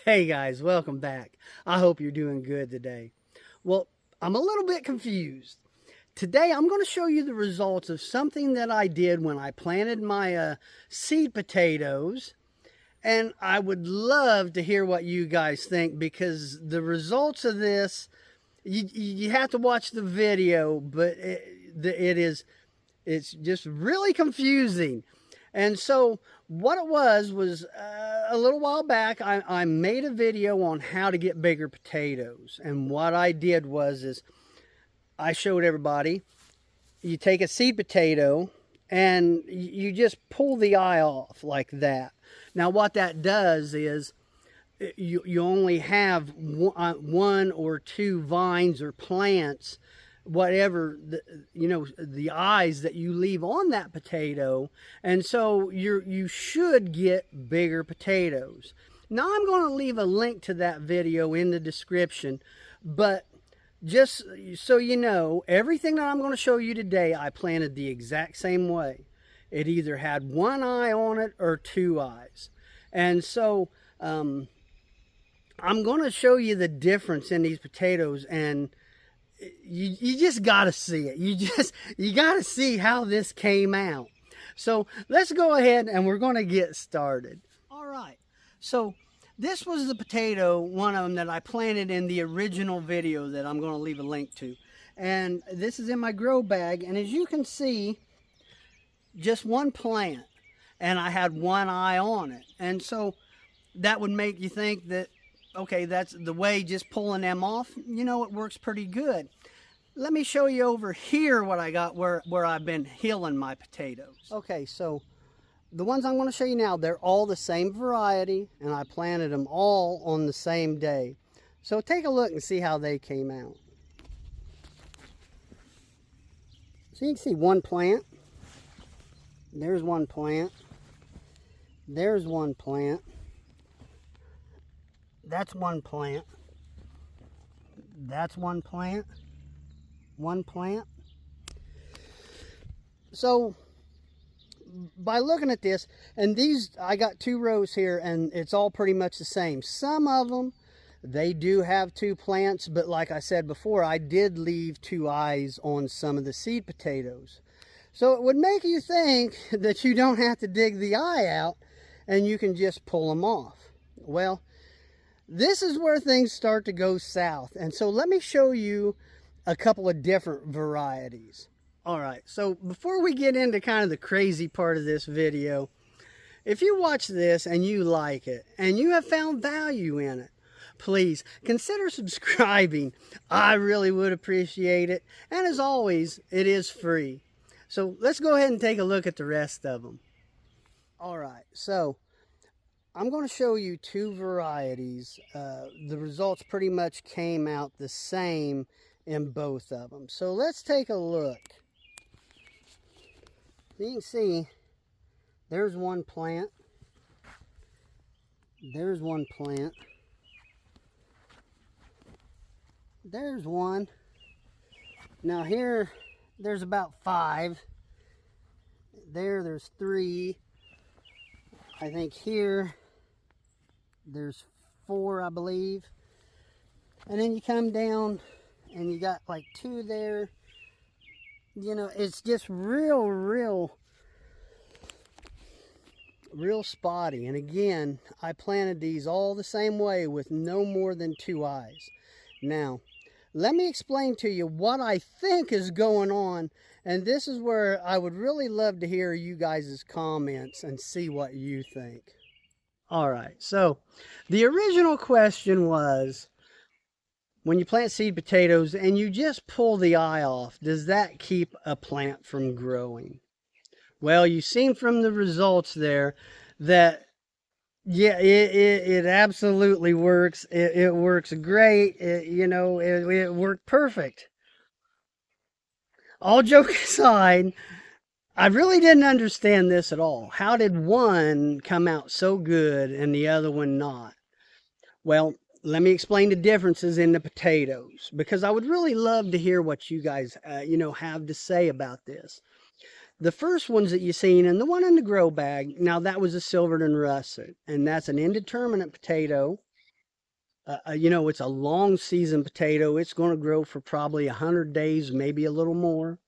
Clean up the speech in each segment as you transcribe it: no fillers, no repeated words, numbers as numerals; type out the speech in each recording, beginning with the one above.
Hey guys, welcome back. I hope you're doing good today. Well, I'm a little bit confused. Today I'm going to show you the results of something that I did when I planted my seed potatoes. And I would love to hear what you guys think because the results of this, you have to watch the video, but it's just really confusing. And so what it was a little while back, I made a video on how to get bigger potatoes. And what I did is I showed everybody, you take a seed potato and you just pull the eye off like that. Now what that does is you only have one or two vines or plants, whatever the eyes that you leave on that potato, and so you should get bigger potatoes. Now I'm going to leave a link to that video in the description, but just so you know, everything that I'm going to show you today I planted the exact same way. It either had one eye on it or two eyes, and so I'm going to show you the difference in these potatoes, and you just got to see it. You got to see how this came out. So let's go ahead and we're going to get started. All right. So this was the potato, one of them that I planted in the original video that I'm going to leave a link to. And this is in my grow bag. And as you can see, just one plant. And I had one eye on it. And so that would make you think that, okay, that's the way, just pulling them off, it works pretty good. Let me show you over here what I got where I've been healing my potatoes. Okay, so the ones I'm going to show you now, they're all the same variety, and I planted them all on the same day. So take a look and see how they came out. So you can see one plant. There's one plant. There's one plant. That's one plant. That's one plant. One plant. So by looking at this, and these, I got two rows here, and it's all pretty much the same. Some of them, they do have two plants, but like I said before, I did leave two eyes on some of the seed potatoes. So it would make you think that you don't have to dig the eye out and you can just pull them off. Well, this is where things start to go south. And so let me show you a couple of different varieties. All right, so before we get into kind of the crazy part of this video, if you watch this and you like it and you have found value in it, please consider subscribing. I really would appreciate it. And as always, it is free. So let's go ahead and take a look at the rest of them. All right, so I'm going to show you two varieties. The results pretty much came out the same in both of them. So let's take a look. You can see there's one plant. There's one plant. There's one. Now here, there's about 5. There's 3. I think here there's 4, I believe. And then you come down and you got like 2 there. It's just real spotty. And again, I planted these all the same way with no more than 2 eyes. Now, let me explain to you what I think is going on. And this is where I would really love to hear you guys' comments and see what you think. All right, so the original question was, when you plant seed potatoes and you just pull the eye off, does that keep a plant from growing? Well, you've seen from the results there that, yeah, it absolutely works. It works great. It worked perfect. All joking aside, I really didn't understand this at all. How did one come out so good and the other one not? Well, let me explain the differences in the potatoes, because I would really love to hear what you guys, have to say about this. The first ones that you've seen, and the one in the grow bag, now that was a Silverton Russet, and that's an indeterminate potato. You know, it's a long season potato. It's going to grow for probably 100 days, maybe a little more.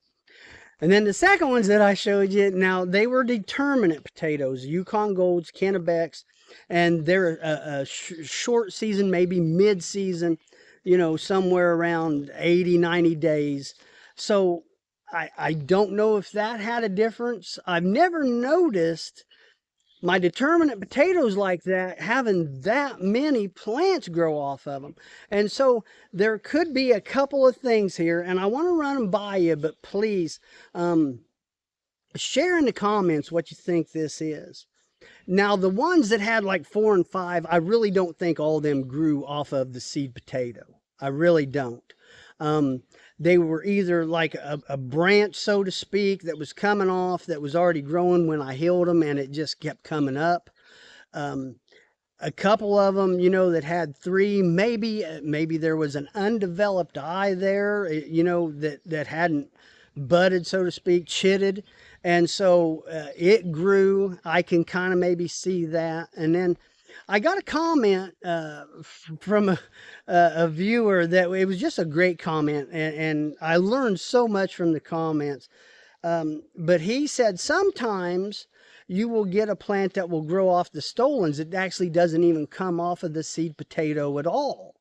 And then the second ones that I showed you, now they were determinate potatoes, Yukon Golds, Kennebecs, and they're a short season, maybe mid-season, you know, somewhere around 80, 90 days. So I don't know if that had a difference. I've never noticed my determinate potatoes like that having that many plants grow off of them. And so there could be a couple of things here, and I want to run them by you, but please share in the comments what you think this is. Now, the ones that had like 4 and 5, I really don't think all of them grew off of the seed potato. I really don't. They were either like a branch, so to speak, that was coming off, that was already growing when I healed them, and it just kept coming up. A couple of them, you know, that had 3, maybe there was an undeveloped eye there, you know, that hadn't budded, so to speak, chitted. And so it grew. I can kind of maybe see that. And then I got a comment from a viewer that it was just a great comment, and I learned so much from the comments. But he said sometimes you will get a plant that will grow off the stolons. It actually doesn't even come off of the seed potato at all.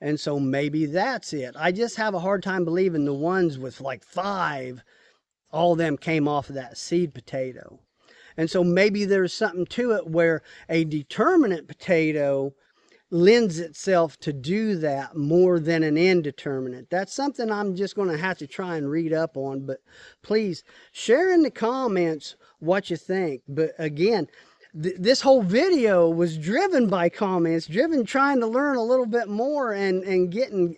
And so maybe that's it. I just have a hard time believing the ones with like 5, all of them came off of that seed potato. And so maybe there's something to it where a determinate potato lends itself to do that more than an indeterminate. That's something I'm just going to have to try and read up on. But please share in the comments what you think. But again, this whole video was driven by comments, trying to learn a little bit more and getting,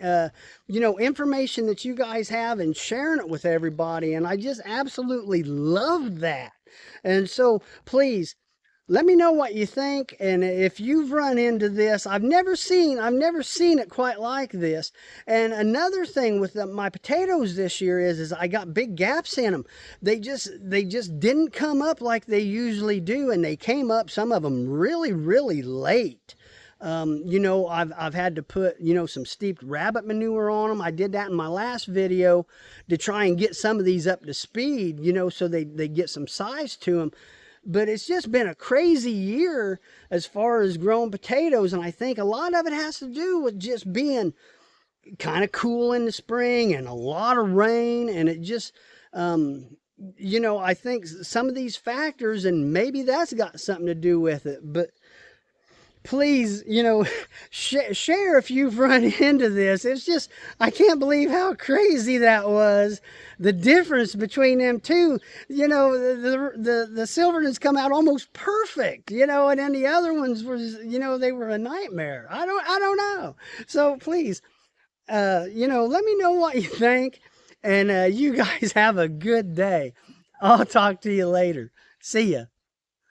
you know, information that you guys have and sharing it with everybody. And I just absolutely love that. And so please let me know what you think. And if you've run into this, I've never seen it quite like this. And another thing with my potatoes this year is I got big gaps in them. They just didn't come up like they usually do. And they came up, some of them really, really late. You know, I've had to put, you know, some steeped rabbit manure on them. I did that in my last video to try and get some of these up to speed, you know, so they get some size to them. But it's just been a crazy year as far as growing potatoes. And I think a lot of it has to do with just being kind of cool in the spring and a lot of rain. And it just, you know, I think some of these factors, and maybe that's got something to do with it. But please, you know, share if you've run into this. It's just, I can't believe how crazy that was. The difference between them two, you know, the Silvernets come out almost perfect, you know, and then the other ones were, you know, they were a nightmare. I don't know. So please, you know, let me know what you think, and you guys have a good day. I'll talk to you later. See ya.